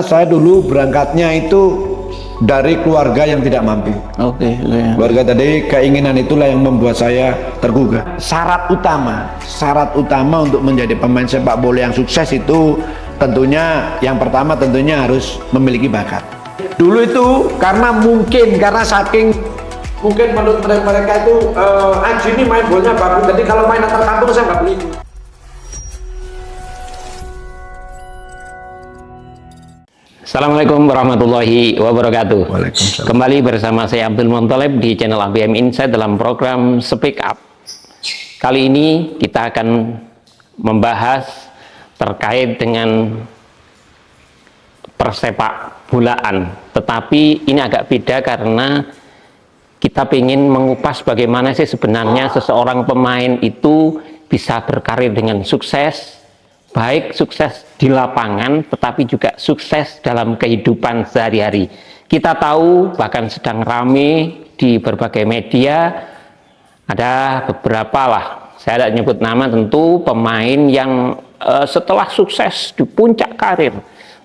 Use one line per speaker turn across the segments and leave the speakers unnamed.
Saya dulu berangkatnya itu dari keluarga yang tidak mampu. Keluarga tadi, keinginan itulah yang membuat saya tergugah. Syarat utama untuk menjadi pemain sepak bola yang sukses itu tentunya yang pertama tentunya harus memiliki bakat. Dulu itu karena saking mungkin menurut mereka itu Aji ini main bolanya bagus, jadi kalau main antar kampung saya nggak beli.
Assalamualaikum warahmatullahi wabarakatuh.
Waalaikumsalam.
Kembali bersama saya Abdul Montoleb di channel ABM Insight dalam program Speak Up. Kali ini kita akan membahas terkait dengan persepak bolaan. Tetapi ini agak beda karena kita ingin mengupas bagaimana sih sebenarnya seseorang pemain itu bisa berkarir dengan sukses. Baik sukses di lapangan, tetapi juga sukses dalam kehidupan sehari-hari. Kita tahu, bahkan sedang rame di berbagai media, ada beberapa lah, saya tidak nyebut nama tentu, pemain yang setelah sukses di puncak karir,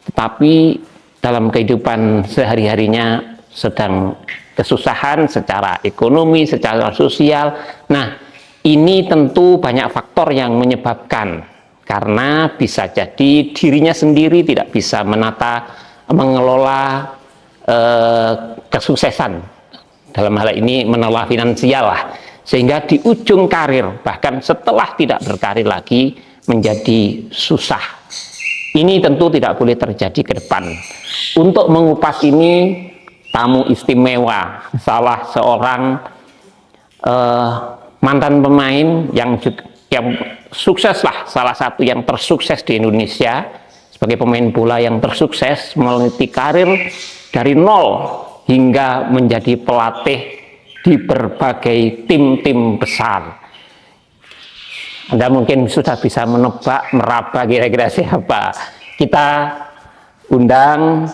tetapi dalam kehidupan sehari-harinya sedang kesusahan secara ekonomi, secara sosial. Nah, ini tentu banyak faktor yang menyebabkan. Karena bisa jadi dirinya sendiri tidak bisa mengelola kesuksesan, dalam hal ini mengelola finansial lah, sehingga di ujung karir bahkan setelah tidak berkarir lagi menjadi susah. Ini tentu tidak boleh terjadi ke depan. Untuk mengupas ini tamu istimewa, salah seorang mantan pemain yang sukses lah, salah satu yang tersukses di Indonesia sebagai pemain bola yang tersukses, meniti karir dari nol hingga menjadi pelatih di berbagai tim-tim besar. Anda mungkin sudah bisa menebak, meraba kira-kira siapa. Kita undang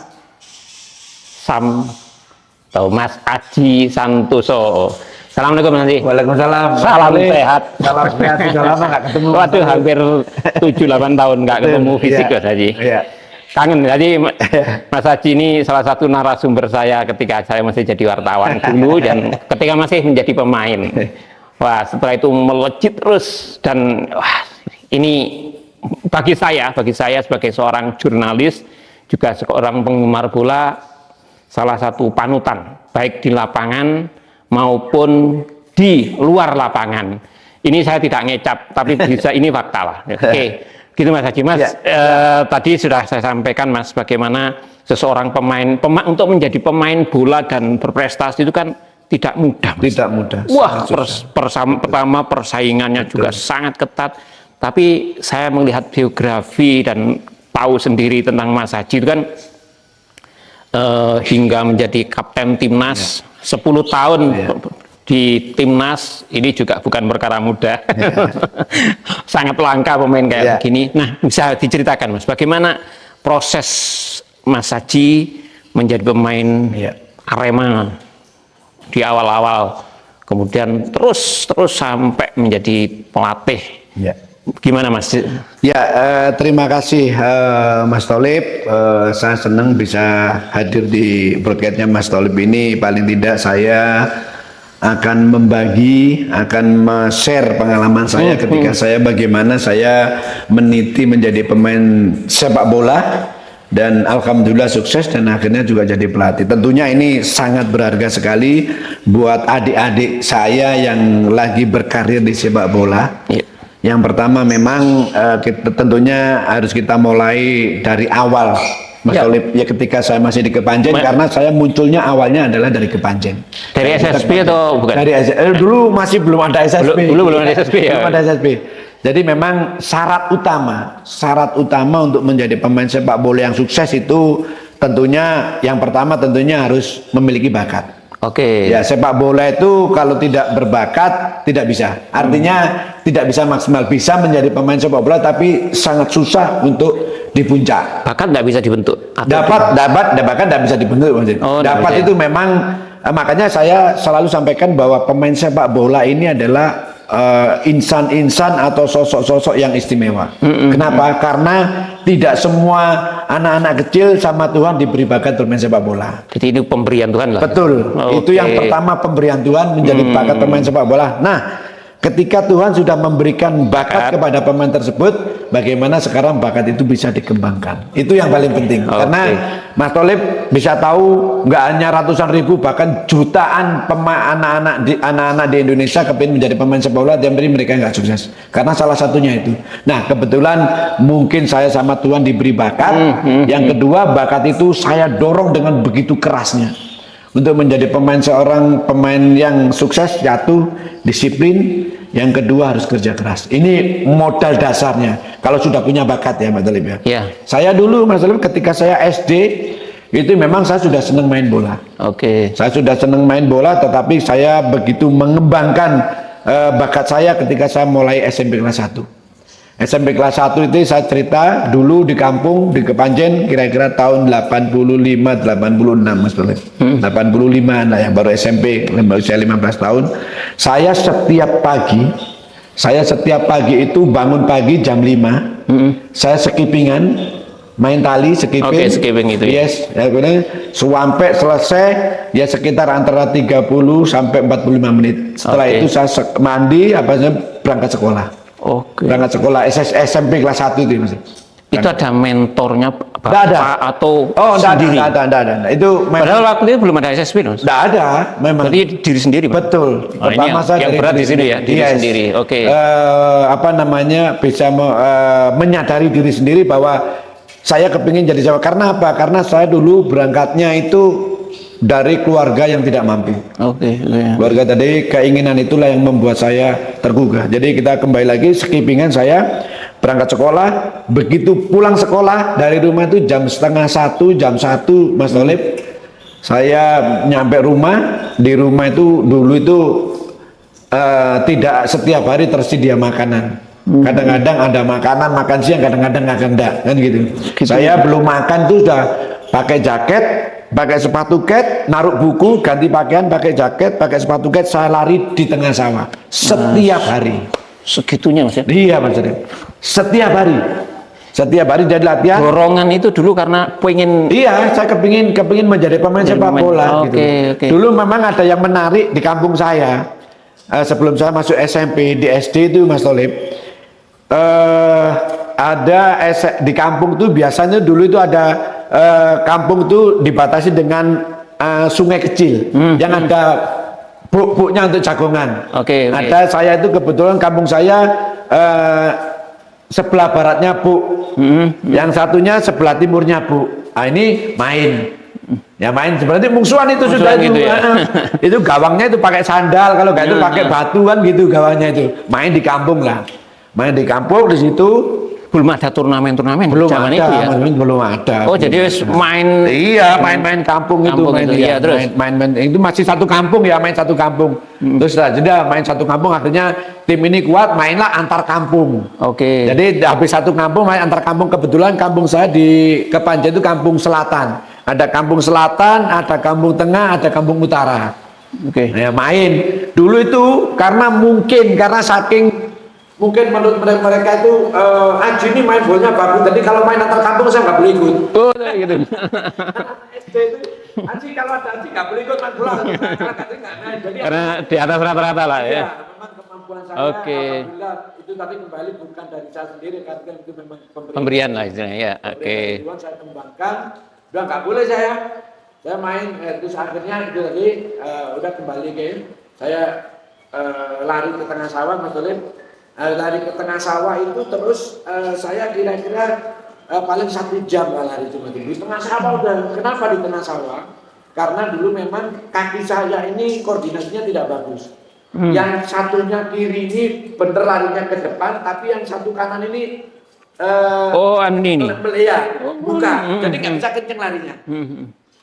Mas Aji Santoso. Assalamualaikum Mas Aji.
Waalaikumsalam.
Salam sehat.
Salam sehat, sudah lama nggak ketemu.
Waduh, hampir 7-8 tahun nggak ketemu fisik Mas Aji.
Iya.
Kangen. Jadi Mas Aji ini salah satu narasumber saya ketika saya masih jadi wartawan dulu dan ketika masih menjadi pemain. Wah, setelah itu melejit terus dan wah, ini bagi saya sebagai seorang jurnalis juga seorang penggemar bola, salah satu panutan baik di lapangan maupun di luar lapangan. Ini saya tidak ngecap, tapi bisa ini fakta lah. Oke, gitu Mas Haji. Mas, tadi sudah saya sampaikan Mas, bagaimana seseorang pemain untuk menjadi pemain bola dan berprestasi itu kan tidak mudah. Mas.
Tidak mudah.
Wah, pertama persaingannya juga sangat ketat. Tapi saya melihat biografi dan tahu sendiri tentang Mas Haji itu kan hingga menjadi kapten timnas 10 tahun di timnas, ini juga bukan perkara mudah. Sangat langka pemain kayak begini. Nah, bisa diceritakan Mas, bagaimana proses Mas Haji menjadi pemain Arema di awal-awal, kemudian terus sampai menjadi pelatih. Gimana Mas?
Terima kasih Mas Tolib. Saya senang bisa hadir di broadcastnya Mas Tolib ini. Paling tidak saya akan share pengalaman saya ketika saya bagaimana saya meniti menjadi pemain sepak bola dan alhamdulillah sukses dan akhirnya juga jadi pelatih. Tentunya ini sangat berharga sekali buat adik-adik saya yang lagi berkarir di sepak bola. Yang pertama memang kita tentunya harus kita mulai dari awal Mas Tolib, ketika saya masih di Kepanjen, karena saya munculnya awalnya adalah dari Kepanjen.
Dari SSB atau bukan?
Dari dulu masih belum ada SSB.
Dulu belum ada SSB ya.
Belum ada SSB. Jadi memang syarat utama untuk menjadi pemain sepak bola yang sukses itu tentunya yang pertama tentunya harus memiliki bakat. Ya, sepak bola itu kalau tidak berbakat tidak bisa. Artinya tidak bisa maksimal. Bisa menjadi pemain sepak bola tapi sangat susah untuk di puncak.
Bakat nggak bisa dibentuk.
Bakat tidak bisa dibentuk. Dapat itu memang makanya saya selalu sampaikan bahwa pemain sepak bola ini adalah insan-insan atau sosok-sosok yang istimewa. Kenapa? Karena tidak semua anak-anak kecil sama Tuhan diberi bakat bermain sepak bola.
Jadi itu pemberian Tuhan lah.
Betul. Itu
Oke.
yang pertama, pemberian Tuhan menjadi bakat pemain sepak bola. Nah, ketika Tuhan sudah memberikan bakat kepada pemain tersebut, bagaimana sekarang bakat itu bisa dikembangkan? Itu yang paling penting.
Oke.
Karena Mas Tholib bisa tahu nggak hanya ratusan ribu, bahkan jutaan anak-anak di Indonesia kepingin menjadi pemain sepak bola, tapi mereka nggak sukses. Karena salah satunya itu. Nah, kebetulan mungkin saya sama Tuhan diberi bakat. Yang kedua, bakat itu saya dorong dengan begitu kerasnya. Untuk menjadi seorang pemain yang sukses, yaitu disiplin. Yang kedua harus kerja keras. Ini modal dasarnya. Kalau sudah punya bakat ya Mas Tholib ya.
Iya.
Saya dulu Mas Tholib ketika saya SD itu memang saya sudah senang main bola.
Oke.
Saya sudah senang main bola, tetapi saya begitu mengembangkan bakat saya ketika saya mulai SMP kelas 1. SMP kelas 1 itu saya cerita dulu di kampung di Kepanjen kira-kira tahun 85 86 Mas Tholib. 85 lah ya, baru SMP usia 15 tahun. Saya setiap pagi itu bangun pagi jam 5. Saya skippingan, main tali skipping.
Oke, skipping itu ya.
Yes, ya, kemudian sampai selesai ya sekitar antara 30 sampai 45 menit. Setelah
Oke.
itu saya mandi berangkat sekolah.
Oke.
Berangkat sekolah SMP kelas 1 itu Mas.
Itu ada mentornya
Nggak
Bapak
ada.
atau
Oh,
sendiri?
enggak ada. Itu
Padahal waktu itu belum ada SSB, Mas.
enggak ada, memang.
Berarti diri sendiri, Pak?
Betul.
Oh, ini yang berat di sini ya, diri sendiri. Oke.
Bisa menyadari diri sendiri bahwa saya kepingin jadi Jawa. Karena apa? Karena saya dulu berangkatnya itu dari keluarga yang tidak mampu.
Oke.
Keluarga tadi, keinginan itulah yang membuat saya tergugah. Jadi kita kembali lagi, skippingan saya berangkat sekolah. Begitu pulang sekolah dari rumah itu jam setengah 1, jam 1 Mas Tholib, saya nyampe rumah. Di rumah itu dulu itu tidak setiap hari tersedia makanan. Kadang-kadang ada makanan, makan siang, kadang-kadang enggak, kan gitu. Saya belum makan tuh sudah pakai jaket, pakai sepatu ket, naruh buku, ganti pakaian, pakai jaket, pakai sepatu ket, saya lari di tengah sawah setiap hari.
Segitunya, Mas ya?
Iya Mas Tholib. Setiap hari jadi latihan.
Dorongan itu dulu karena pengen.
Iya, saya kepingin menjadi pemain sepak bola gitu.
Oke.
Dulu memang ada yang menarik di kampung saya. Sebelum saya masuk SMP, di SD itu Mas Tholib, di kampung tuh biasanya dulu itu ada kampung tuh dibatasi dengan sungai kecil yang ada buk-buknya untuk jagongan.
Oke.
Ada, saya itu kebetulan kampung saya sebelah baratnya buk, yang satunya sebelah timurnya buk. Nah, ini main. Ya main seperti mungsuhan itu sudah itu.
Gitu ya?
Itu gawangnya itu pakai sandal, kalau nggak itu pakai batu kan gitu gawangnya itu. Main di kampung lah. Main di kampung di situ.
Belum ada turnamen
Belum
zaman
ada,
itu ya?
belum ada.
Oh, jadi main.
Iya, main-main kampung itu,
iya, terus?
main itu masih satu kampung ya, main satu kampung. Terus sudah main satu kampung, artinya tim ini kuat, mainlah antar kampung.
Oke.
Jadi habis satu kampung main antar kampung. Kebetulan kampung saya di Kepanjen itu kampung selatan. Ada kampung selatan, ada kampung tengah, ada kampung utara.
Oke.
Ya, main dulu itu karena saking mungkin menurut mereka itu Aji ini main bolanya bagus, jadi kalau main antar kampung saya nggak boleh ikut.
Oh, gitu.
SD itu Aji, kalau ada Aji nggak boleh ikut main bola,
Karena di atas rata-rata lah ya.
Iya, memang kemampuan saya.
Oke.
Alhamdulillah itu tadi kembali bukan dari saya sendiri, karena itu memang
Pemberian lah istilahnya ya. Oke.
Tuhan saya kembangkan, udah nggak boleh saya main, terus akhirnya itu tadi udah kembali ke saya lari ke tengah sawah Mas Tholib. Lari ke tengah sawah itu terus saya kira-kira paling 1 jam lah lari cuma di tengah sawah. Udah kenapa di tengah sawah? Karena dulu memang kaki saya ini koordinasinya tidak bagus. Yang satunya kiri ini bener larinya ke depan, tapi yang satu kanan ini ini. Iya, buka. Jadi nggak bisa kenceng larinya.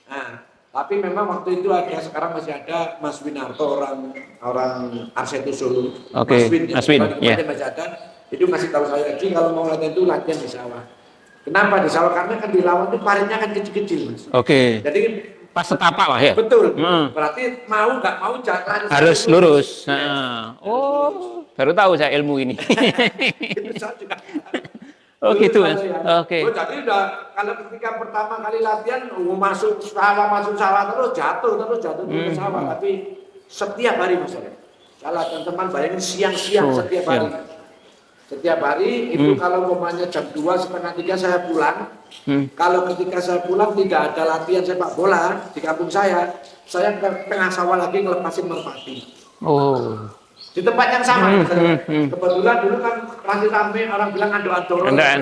Nah, tapi memang waktu itu sekarang masih ada Mas Winarto, orang Arsetu Solo.
Oke, Mas Win, ya.
Masih ada. Itu masih tahu saya lagi kalau mau latihan itu latihan di sawah. Kenapa di sawah? Karena kan di lawan itu paringnya kan kecil-kecil, Mas.
Oke.
Jadi
Pas setapak lah ya.
betul. Berarti mau nggak mau jalan
Harus lurus. Nah. Oh, baru tahu saya ilmu ini.
Itu saya juga.
Oh
Dulu
gitu,
saya
Mas.
ya.
Oke.
Oh, jadi udah kalau ketika pertama kali latihan masuk sawah terus jatuh ke sawah. Tapi setiap hari Mas Oleh. Kalau teman-teman bayangin siang-siang
Oh,
setiap
siang.
hari. Setiap hari itu kalau umpamanya jam 2 setengah 3 saya pulang. Kalau ketika saya pulang tidak ada latihan sepak bola di kampung saya ke tengah sawah lagi ngelepasin merpati.
Oh.
Di tempat yang sama. Kebetulan dulu kan masih ramai orang bilang ando-andoro.
Andaan.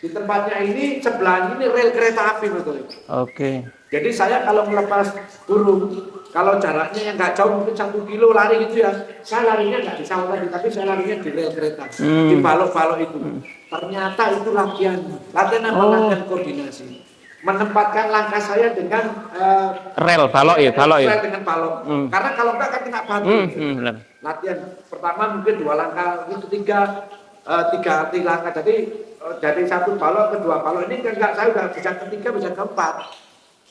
Di tempatnya ini sebelahnya ini rel kereta api betul.
Oke.
Jadi saya kalau melepas burung, kalau jaraknya yang nggak jauh mungkin 1 kilo lari gitu ya, saya larinya nggak di sawah tadi, tapi saya larinya di rel kereta, di balok-balok itu. Ternyata itu latihan apa? Latihan koordinasi. Menempatkan langkah saya dengan
Rel, balok ya.
rel dengan balok. Karena kalau enggak kan kena batu.
Benar.
Latihan pertama mungkin 2 langkah, ini ketiga 3 langkah. Jadi dari 1 balok ke 2 balok ini enggak, saya udah bisa ketiga, bisa keempat.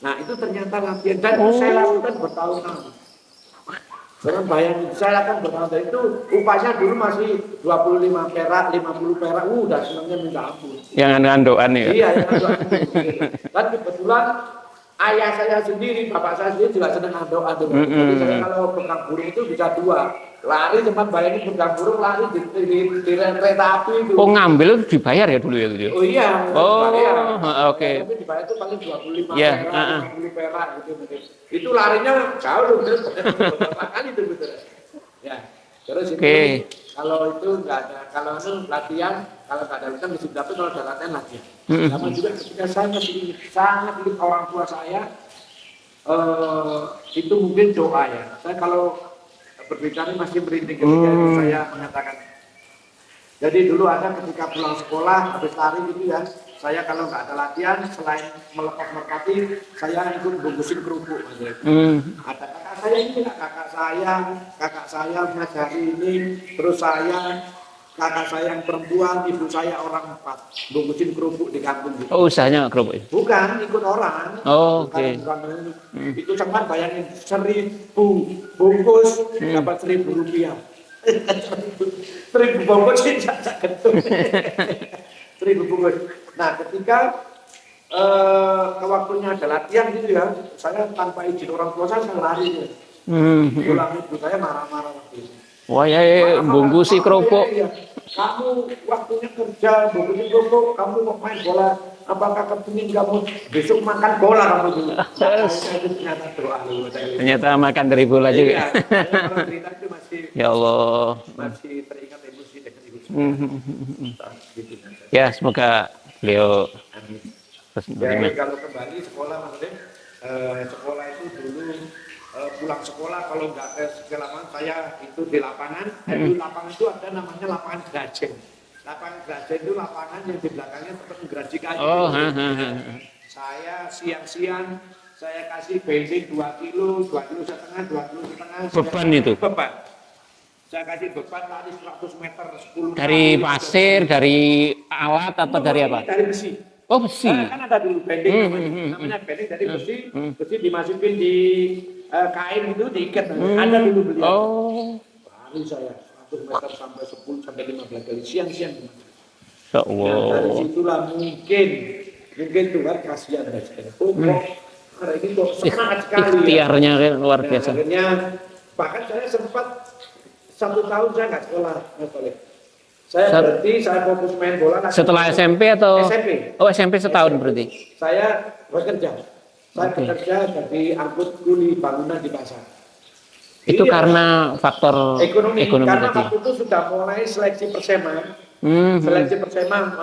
Nah itu ternyata latihan dan itu saya lakukan bertahun-tahun. Jangan bayangin, saya lakukan bertahun-tahun itu upahnya dulu masih 25 perak, 50 perak, udah senangnya minta ampun.
Yang andoan ya.
Iya, yang dan kebetulan ayah saya sendiri, bapak saya sendiri juga senang ando-ando. Jadi saya kalau pegang burung itu bisa 2. Lari teman bayangin pegang burung lari di rel kereta api itu.
Oh ngambil dibayar ya dulu ya gitu.
Oh iya.
Oh,
dibayar.
oke.
Tapi dibayar itu paling 25
Iya,
perak, 50 perak gitu. Itu larinya jauh loh, berapa kali itu betul. Ya. Terus itu kalau itu nggak ada, kalau itu latihan, kalau nggak ada latihan mesti dapat, kalau ada latihan latihan. Sama juga ketika saya masih sangat ingat orang tua saya, itu mungkin doa ya. Saya kalau berbicara masih merinding ketika saya mengatakan. Jadi dulu ada ketika pulang sekolah habis lari gitu ya, saya kalau nggak ada latihan selain melepas merpati, saya ikut bungkusin kerupuk. Ada kakak saya ini, kakak saya mengajari ini, terus kakak saya yang perempuan, ibu saya orang 4, bungkusin kerupuk di kampung gitu.
Oh usahanya kerupuk.
Bukan, ikut orang.
Oh, oke.
Itu cuman bayangin 1.000 bungkus dapat Rp1.000. 1.000 bungkus sih tidak ketuk. 1.000 bungkus. Nah, ketika waktunya ada latihan gitu ya, saya tanpa izin orang tua saya lari. Pulang ibu saya marah-marah waktu itu.
Wah ya, bungkusi kerupuk.
Ya. Kamu waktunya kerja, bungkusin kerupuk, kamu mau main bola, apakah kepingin kamu besok makan bola kamu dulu? Ternyata doa dulu.
Ternyata makan dari bola juga.
Kalau cerita itu masih,
Ya Allah.
masih teringat emosi dengan ibu.
Ya semoga beliau terus
Jadi kalau kembali sekolah maksudnya, sekolah itu dulu pulang sekolah kalau nggak ke sekelaman saya itu di lapangan. Di lapangan itu ada namanya lapangan Grajen. Lapangan Grajen itu lapangan yang di belakangnya tempat menggerajik kayu. Saya siang-siang saya kasih bensin 2 kilo, 2,5 kilo, 2,5 kilo.
Beban itu?
Beban. Saya kasih beban lari 100 meter 10
dari
kali,
pasir, dari alat atau dari apa?
Dari besi.
Oh besi.
Kan ada dulu bending namanya bending dari besi, besi dimasukin di kain itu diikat. Ada dulu beliau.
Oh.
Lari saya 100 meter sampai 10 sampai 15 kali siang-siang.
Ya
Nah, dari
Allah.
situlah mungkin Tuhan kasihan saya. Hari ini kok semangat sekali ya.
Ikhtiarnya kan luar
Nah,
biasa.
akhirnya bahkan saya sempat 1 tahun saya nggak sekolah, saya berhenti, saya fokus main bola.
Setelah SMP atau?
SMP.
Oh SMP setahun berarti.
Saya bekerja. Saya bekerja jadi angkut kuli bangunan di pasar.
Itu
Iya.
karena faktor
ekonomi karena
tadi.
waktu itu sudah mulai seleksi Persema. Seleksi Persema,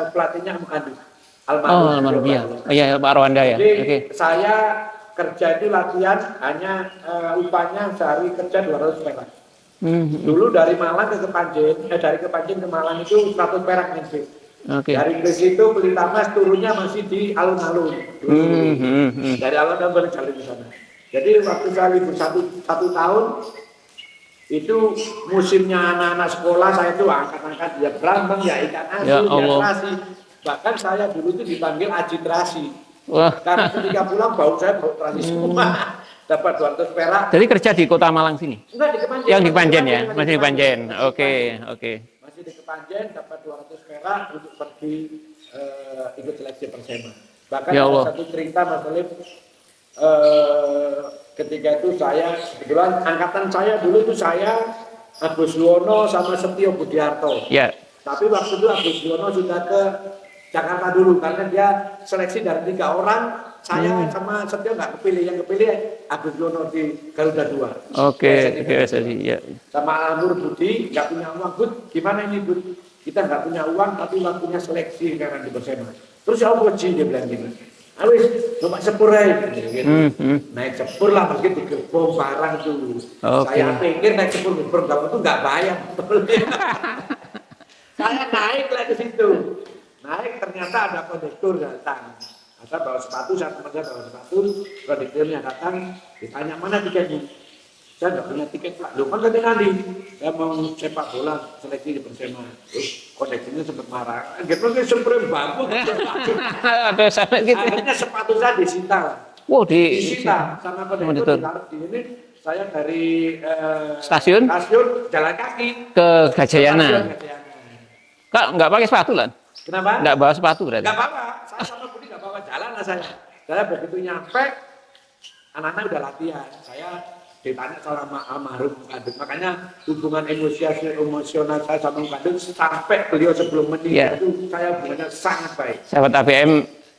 pelatihnya Mukadu.
Almarhum ya. Oh iya Pak Rwanda ya.
Jadi
Oke.
saya kerja itu latihan hanya upahnya sehari kerja 200 perak. Dulu dari Malang ke Kepanjen, dari Kepanjen ke Malang itu 100 perak nanti.
Oke.
Dari situ Pelitamas turunnya masih di alun-alun. Dari alun-alun berjalan di sana. Jadi waktu saya libur satu tahun itu musimnya anak-anak sekolah saya itu angkat-angkat ya berambang ya ikan asin
Ya
ya
Allah.
terasi. Bahkan saya dulu itu dipanggil Aji Terasi.
Wah.
Karena ketika pulang bau saya bau terasi semua. Dapat 200 perak.
Jadi kerja di Kota Malang sini?
Enggak di Kepanjen.
Yang di Panjen ya, masih di Panjen. Oke.
Masih di Kepanjen dapat 200 perak untuk pergi ikut seleksi Persema. Bahkan
Ya
ada
Allah.
satu cerita Mas Alif, ketika itu saya kebetulan angkatan saya dulu itu saya Agus Yuwono sama Setio Budiarto.
Ya.
Tapi waktu itu Agus Yuwono sudah ke Jakarta dulu karena dia seleksi dari 3 orang. Saya sama Setio nggak kepilih, yang kepilih Agus Yuwono di Garuda 2.
Oke, PSSI ya.
Sama Nur Budi nggak punya uang, Bud, gimana ini Bud? Kita nggak punya uang tapi waktunya seleksi karena di Persema. Terus ya Allah dia bilang gitu. Awis, coba sepur aja, gitu. Naik sepur lah, meski digerbong barang tuh.
Oke.
Saya pikir naik sepur gerbong itu nggak bayar. Saya naik lah ke situ. Naik ternyata ada kondektur datang. Saya bawa sepatu, saya teman saya bawa sepatu, kondekturnya datang, ditanya mana tiketnya. Saya nggak punya tiket Pak. Loh kan tadi nanti saya mau sepak bola seleksi di Persema. Terus kondekturnya sempat marah. Gitu kan semprot bambu.
Ada sampai gitu.
Akhirnya sepatu saya disita.
Wow,
Disita sama kondektur ditaruh di ini. Saya dari
Stasiun
jalan kaki
ke
Stasiun
Gajayana.
Gajayana.
Kak, nggak pakai sepatu lah?
Kenapa?
Nggak bawa sepatu berarti?
Nggak bawa. Saya sama Budi nggak bawa jalan lah saya. Saya begitu nyampe, anak-anak udah latihan. Saya ditanya sama almarhum Kandung. Makanya hubungan emosional saya sama Kandung sampai beliau sebelum meninggal itu saya hubungannya sangat baik.
Sahabat ABM,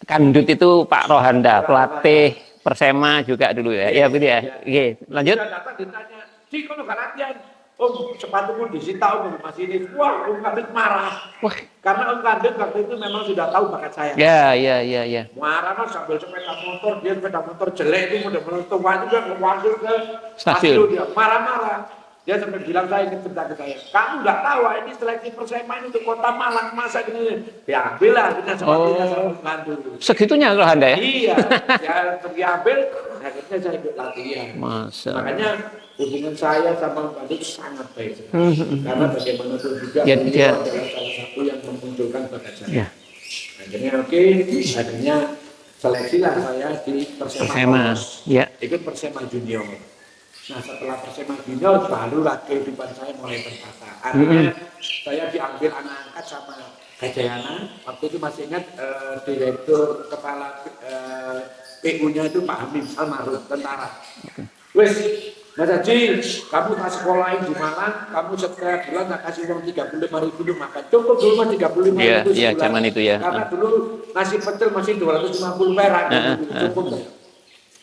Kandut itu Pak Rohanda, pelatih Persema juga dulu ya. Iya, begitu ya. Oke, lanjut.
Dia datang ditanya, "Ci, kalau nggak latihan?" Om, sepatumu disita Om masih ini. Wah, Om Kandut marah.
Wah.
Karena Om Kandut waktu itu memang sudah tahu bakat saya.
Ya.
Marah mas sambil sepeda motor, dia sepeda motor jelek itu udah tua juga ngewantul ke
Stasiun.
dia marah-marah. Dia sampai bilang saya ingin cerita ke saya, kamu nggak tahu ini seleksi Persema ini untuk Kota Malang masa gini. Ya ambillah akhirnya sepatunya sama Om Kandut.
Segitunya Rohanda ya?
Iya, ya diambil, akhirnya saya ikut latihan.
Masa.
Makanya hubungan saya sama Om Kandut sangat baik. Karena bagaimanapun juga
Ya,
beliau
dia-
adalah salah satu yang memunculkan bakat saya.
Ya.
Akhirnya akhirnya seleksilah saya di Persema.
Persema, ya.
Ikut Persema Junior. Nah setelah Persema Junior barulah kehidupan saya mulai tertata. Akhirnya saya diambil anak angkat sama Gajayana. Waktu itu masih ingat direktur kepala PU-nya itu Pak Hamim almarhum tentara. Wes, Mas Haji, kamu tak sekolahin di Malang, kamu setiap bulan tak kasih uang 35.000 untuk makan. Cukup dulu mas 35.000
Iya,
sebulan.
iya, zaman itu ya.
Karena dulu nasi pecel masih 250 perak. Cukup.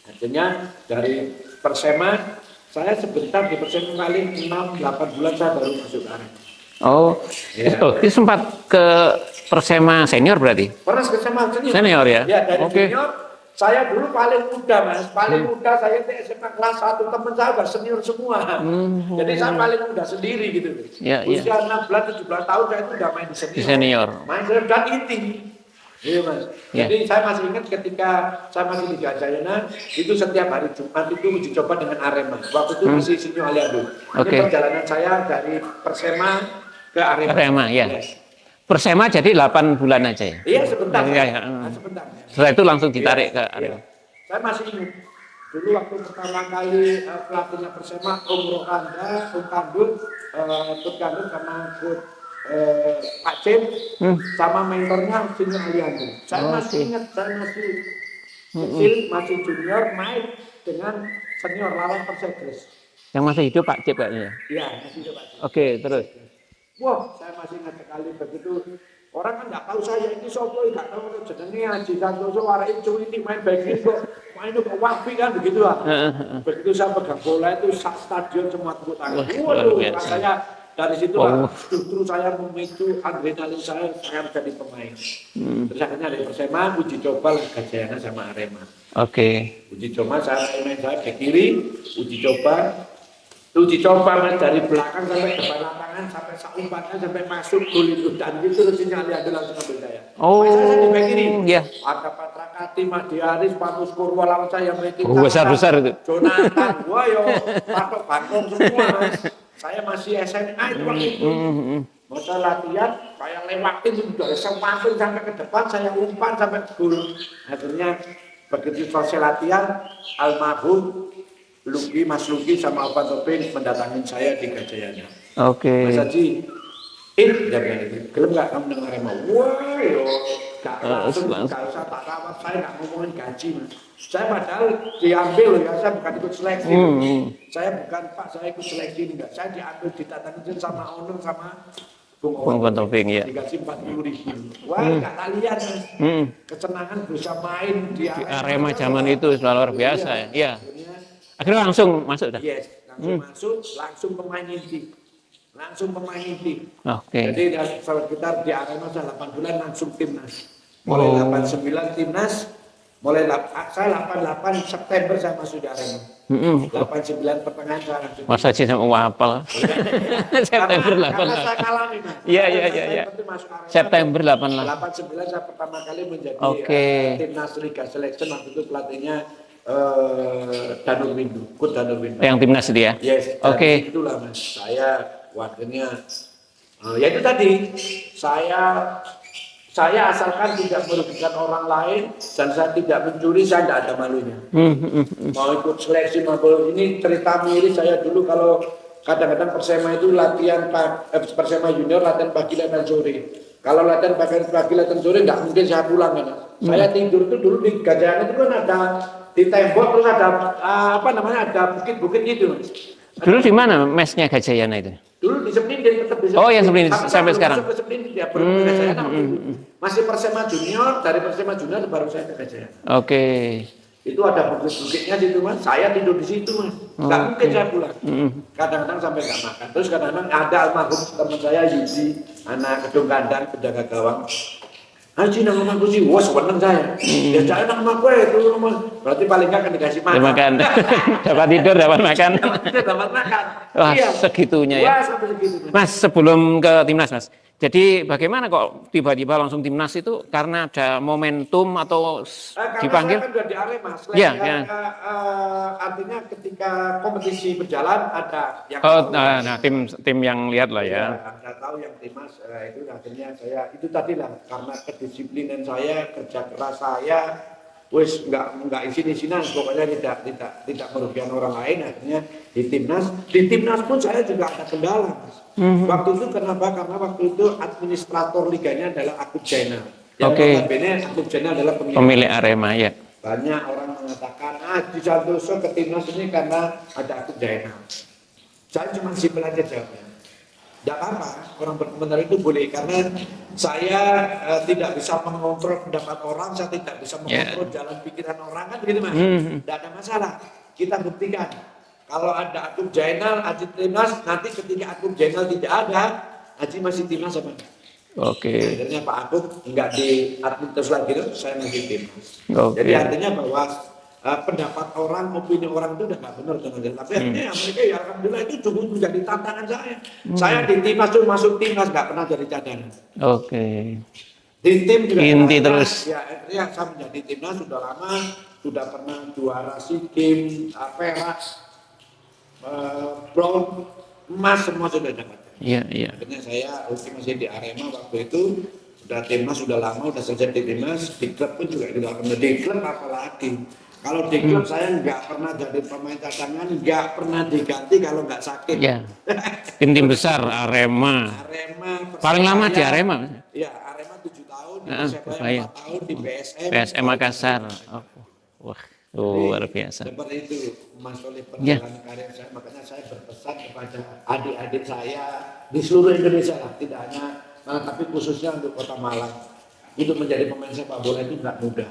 Akhirnya dari Persema, saya sebentar di Persema kali 6-8 bulan saya baru masuk ke Arema.
Oh,
Ya.
itu sempat ke Persema senior berarti?
Pernah ke SMA senior.
Senior ya?
Ya, dari
Oke.
senior, saya dulu paling muda mas. Paling muda saya di SMA kelas 1, teman saya udah senior semua. Jadi saya paling muda sendiri gitu.
Ya, ya.
Usia 16-17 tahun saya itu udah main di senior.
Di senior.
Main senior dan inti. Iya mas.
Ya.
Jadi saya masih ingat ketika saya masih di Gajayana, itu setiap hari Jumat itu uji coba dengan Arema. Waktu itu masih Sinyo Aliando.
Oke.
Ini perjalanan saya dari Persema ke Arema.
Persema, ya.
Yes.
Persema jadi 8 bulan aja ya?
Iya sebentar.
Iya, iya.
Sebentar.
Setelah itu langsung ditarik
Iya,
ke
iya.
Arema.
Saya masih ingat dulu waktu pertama kali pelatihnya Persema Om Rohanda, Om Kandut, Coach Kandut sama Coach Pak Cem, sama mentornya Sinyo Aliando. Saya masih ingat, saya masih kecil, masih junior main dengan senior lawan Persegres.
Yang masih hidup Pak Cip kayaknya ya?
Iya, masih itu Pak Cem.
Oke, terus?
Wah, saya masih ingat sekali begitu. Orang kan nggak tahu saya ini sopo, nggak tahu jenenge Haji Santoso, arek itu ini main bagian kok, main kok wafi kan begitu lah. Begitu saya pegang bola itu stadion semua tepuk tangan.
Wah, luar
Waduh,
biasa.
rasanya dari situ
Oh.
lah, justru saya memicu adrenalin saya harus jadi pemain. Terus akhirnya dari Persema uji coba lah Gajayana sama Arema.
Oke.
Uji coba saya main saya ke kiri, uji coba mas dari belakang sampai depan lapangan sampai umpannya sampai masuk gol itu dan gitu terus sinyal ada langsung ambil saya.
Oh,
Saya di back kiri.
iya.
Ada Patra Kati, Madi Aris, Patus Purwo lawan saya mereka.
Oh, besar-besar itu.
Jonathan, wah yo, Patok Bangkong semua mas. Saya masih SMA itu waktu itu. Masa latihan, saya lewatin sudah sempatin sampai ke depan, saya umpan sampai gol. Akhirnya begitu selesai latihan, almarhum Luki, Mas Luki sama Opan Topeng mendatangin saya di Gajayana.
Oke.
Mas Haji, Dia bilang itu, gelem nggak kamu dengar Arema? Wah, yo, nggak langsung, nggak usah tak rawat, saya nggak ngomongin gaji mas. Saya padahal diambil ya, saya bukan ikut seleksi. Saya bukan Pak, saya ikut seleksi enggak. Saya diambil ditatangin sama owner sama Bung
Bung Taufik, ya.
dikasih 40.000. Wah, nggak tak lihat mas. Kesenangan bisa main di
Arema zaman itu sudah luar biasa ya. Iya.
Akhirnya,
Akhirnya langsung masuk dah.
yes, langsung masuk, langsung pemain inti. Langsung pemain inti.
Oke.
Jadi sekitar di Arema sudah 8 bulan langsung timnas. Mulai 89 timnas, saya 88 September saya masuk di Arema. 89 pertengahan saya langsung.
Mas Haji sama hafal. September
Karena
88.
saya ngalamin mas.
Iya.
Saya penting masuk Arema.
September 88.
89 saya pertama kali menjadi
Oke.
timnas Liga Selection, waktu itu pelatihnya Danur Windu, Coach Danur Windu.
Yang timnas itu ya.
Yes.
Oke.
Itulah mas. Saya wakilnya. Ya itu tadi. Saya asalkan tidak merugikan orang lain dan saya tidak mencuri, saya tidak ada malunya. Mau ikut seleksi maupun ini cerita miris saya dulu kalau kadang-kadang Persema itu latihan Persema junior latihan pagi latihan sore. Kalau latihan pagi latihan sore nggak mungkin saya pulang kan. Saya tidur itu dulu di Gajahan itu kan ada di tembok terus ada ada bukit-bukit gitu mas.
Dulu di mana mesnya Gajayana itu?
Dulu di Seplindin, tetap di Seplindin.
Oh, yang Seplindin
Tapi
sampai
belum
sekarang?
masuk ke Seplindin, ya baru ke Gajayana waktu itu. Masih Persema Junior, dari Persema Junior baru saya ke Gajayana.
Oke.
Itu ada bukit-bukitnya situ mas, saya tidur di situ mas. Nggak mungkin saya pulang. Kadang-kadang sampai nggak makan. Terus kadang-kadang ada almarhum teman saya Yudi, anak kedung kandang, penjaga gawang. Haji nama rumahku sih, wah seneng saya. Ya saya nama gue itu rumah. Berarti paling nggak akan dikasih makan.
Makan. Dapat tidur, dapat makan.
Dapat makan.
Wah,
Iya.
segitunya ya.
Wah, sampai segitu.
Mas, sebelum ke timnas, Mas. Jadi bagaimana kok tiba-tiba langsung timnas itu karena ada momentum atau dipanggil?
Karena saya kan udah di Arema.
Iya,
Selain
ya.
artinya ketika kompetisi berjalan ada yang
Oh,
tahu.
nah tim yang lihat lah ya.
Anda tahu yang timnas itu akhirnya saya itu tadi lah karena kedisiplinan saya, kerja keras saya, wes nggak isin-isinan, pokoknya tidak merugikan orang lain. Akhirnya di timnas pun saya juga ada kendala. Mas. Waktu itu kenapa? Karena waktu itu administrator liganya adalah Akub Jainal.
Oke.
Notabene Akub Jainal adalah
Pemilik Arema ya.
banyak orang mengatakan di Santoso ke timnas ini karena ada Akub Jainal. Saya cuma simpel aja jawabnya. Tidak apa-apa, orang berkomentar itu boleh karena saya tidak bisa mengontrol pendapat orang, saya tidak bisa mengontrol jalan pikiran orang kan begitu mas. Tidak ada masalah. Kita buktikan kalau ada Akub Jainal, Haji timnas, nanti ketika Akub Jainal tidak ada, Haji masih timnas apa?
Oke.
Akhirnya Pak Akub nggak di admin terus lagi, saya masih timnas.
Oke.
Jadi artinya bahwa pendapat orang, opini orang itu udah nggak benar teman-teman. Tapi akhirnya Amerika ya alhamdulillah itu juga menjadi tantangan saya. Saya di timnas tuh masuk timnas nggak pernah jadi cadangan.
Oke.
Di tim juga
Inti
pernah,
terus.
Ya akhirnya saya menjadi timnas sudah lama, sudah pernah juara SEA Games, perak, bronze, emas semua sudah dapat.
Iya.
Akhirnya saya masih di Arema waktu itu sudah timnas sudah lama, sudah selesai di timnas, di klub pun juga tidak pernah di klub apalagi. Kalau di klub saya nggak pernah jadi pemain cadangan, nggak pernah diganti kalau nggak sakit.
Ya. Tim besar Arema. Paling lama di Arema.
Iya, Arema 7 tahun, di
Persebaya
4 tahun di PSM.
PSM Makassar. Oh, wah, luar biasa.
Seperti itu Mas oleh perjalanan karir saya, makanya saya berpesan kepada adik-adik saya di seluruh Indonesia lah, tidak hanya tapi khususnya untuk Kota Malang. Itu menjadi pemain sepak bola itu nggak mudah.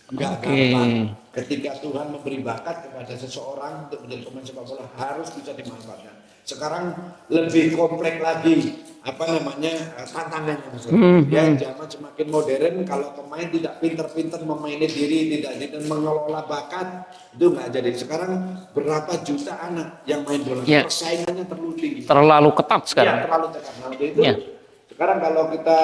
Enggak gampang. Ketika Tuhan memberi bakat kepada seseorang untuk menjadi pemain sepak bola harus bisa dimanfaatkan. Sekarang lebih kompleks lagi tantangannya Mas. Ya zaman semakin modern, kalau pemain tidak pinter-pinter memainkan diri, tidak mengelola bakat itu nggak jadi. Sekarang berapa juta anak yang main bola, persaingannya terlalu tinggi.
Terlalu ketat sekarang.
Ya, terlalu ketat. Nah, itu sekarang kalau kita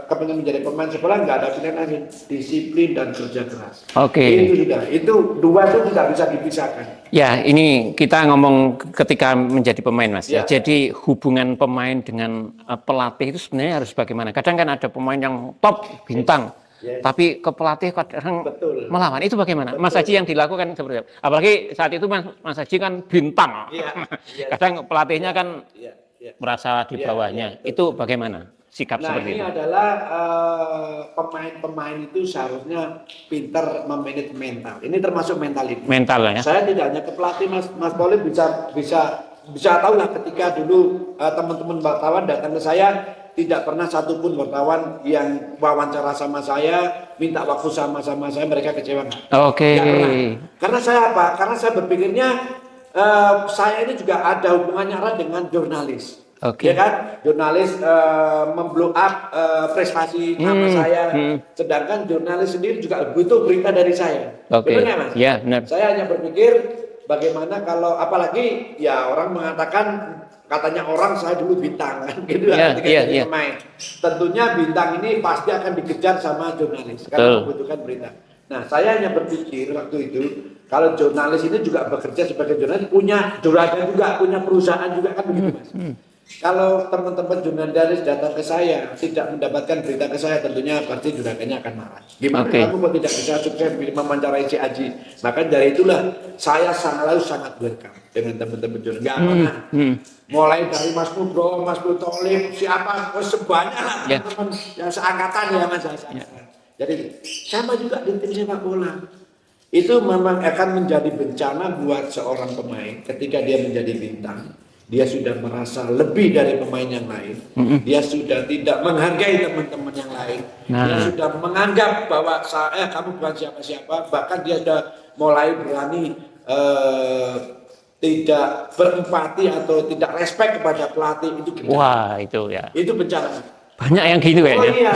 kepengen menjadi pemain sekolah nggak ada pilihan lagi, disiplin dan kerja keras.
Oke.
Itu sudah, itu dua itu tidak bisa dipisahkan.
Ya, ini kita ngomong ketika menjadi pemain, Mas. Ya. Jadi hubungan pemain dengan pelatih itu sebenarnya harus bagaimana? Kadang kan ada pemain yang top bintang, tapi ke pelatih kadang melawan. Itu bagaimana? Mas Haji yang dilakukan seperti apa? Apalagi saat itu Mas Haji kan bintang. Kadang pelatihnya kan
Ya.
merasa di
Ya,
bawahnya.
ya, betul.
Itu bagaimana sikap
Nah,
seperti
ini
itu?
adalah pemain-pemain itu seharusnya pintar memanage mental. Ini termasuk mentality.
Mental ya.
Saya tidak hanya ke pelatih, Mas Poli bisa tahu lah ketika dulu teman-teman wartawan datang ke saya, tidak pernah satupun wartawan yang wawancara sama saya, minta waktu sama saya, mereka kecewa nggak?
Oke.
Nggak pernah. Karena saya apa? Karena saya berpikirnya saya ini juga ada hubungannya erat dengan jurnalis.
Oke.
Ya kan, jurnalis memblow up prestasi nama saya, sedangkan jurnalis sendiri juga butuh berita dari saya.
Oke.
Benar nggak, Mas?
Ya, benar.
Saya hanya berpikir bagaimana kalau apalagi ya orang mengatakan katanya orang saya dulu bintang kan gitu
Ya,
ketika
ya,
jadi
ya.
pemain. Tentunya bintang ini pasti akan dikejar sama jurnalis karena membutuhkan berita. Nah, saya hanya berpikir waktu itu kalau jurnalis ini juga bekerja sebagai jurnalis punya juragan juga, punya perusahaan juga kan begitu, Mas. Kalau teman-teman jurnalis datang ke saya tidak mendapatkan berita ke saya, tentunya pasti juragannya akan marah. Gimana
Oke.
kamu kok tidak bisa sukses mewawancarai si Aji? Maka dari itulah saya sangat welcome dengan teman-teman jurnalis. Gak pernah. Mulai dari Mas Nubro, Mas Butolib, siapa, sebanyak lah
Ya.
teman-teman yang seangkatan ya Mas. Jadi sama juga di tim sepak bola. Itu memang akan menjadi bencana buat seorang pemain ketika dia menjadi bintang. Dia sudah merasa lebih dari pemain yang lain. Dia sudah tidak menghargai teman-teman yang lain. Dia sudah menganggap bahwa kamu bukan siapa-siapa. Bahkan dia sudah mulai berani tidak berempati atau tidak respect kepada pelatih. Itu bencana.
Wah, itu ya.
Itu bencana.
Banyak yang gitu
Oh
kayaknya.
iya,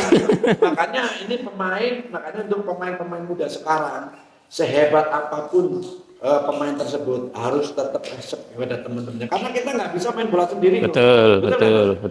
makanya ini makanya untuk pemain-pemain muda sekarang, sehebat apapun pemain tersebut harus tetap respect kepada teman-temannya. Karena kita nggak bisa main bola sendiri.
Betul.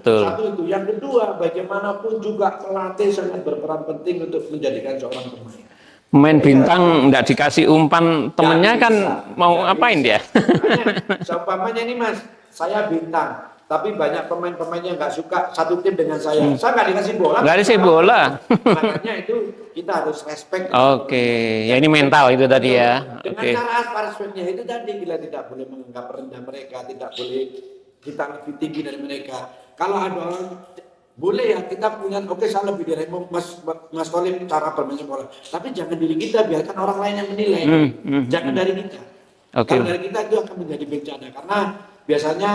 Satu itu. Yang kedua, bagaimanapun juga pelatih sangat berperan penting untuk menjadikan seorang pemain.
Pemain bintang nggak dikasih umpan temennya kan mau ngapain dia?
Makanya, seumpamanya ini Mas, saya bintang. Tapi banyak pemain-pemain yang nggak suka satu tim dengan saya. Saya nggak dikasih bola.
Nggak dikasih bola.
Makanya itu kita harus respect.
Oke, ya ini mental itu tadi ya.
Dengan
Oke.
cara apa respectnya itu tadi, kita tidak boleh menganggap rendah mereka, tidak boleh kita lebih tinggi dari mereka. Kalau ada orang boleh ya kita punya, oke saya lebih dari Mas Kolim cara bermain bola. Tapi jangan diri kita, biarkan orang lain yang menilai. Jangan dari kita.
Oke.
Kalau dari kita itu akan menjadi bencana karena biasanya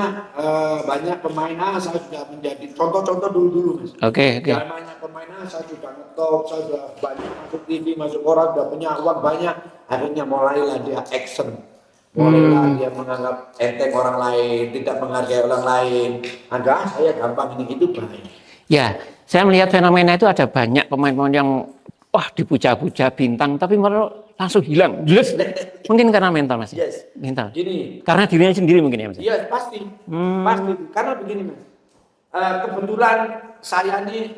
banyak pemain saya sudah menjadi contoh-contoh dulu Mas.
Oke.
Banyak pemain saya sudah ngetop, saya sudah banyak masuk TV, masuk koran, sudah punya uang banyak. Akhirnya mulailah dia action, mulailah dia menganggap enteng orang lain, tidak menghargai orang lain. Saya gampang ini itu bahaya.
Ya, saya melihat fenomena itu ada banyak pemain-pemain yang wah dipuja-puja bintang, tapi malah langsung hilang. Jelas. Mungkin karena mental Mas.
Yes.
Mental.
Gini.
Karena dirinya sendiri mungkin ya Mas.
Iya pasti, pasti. Karena begini Mas, kebetulan saya ini,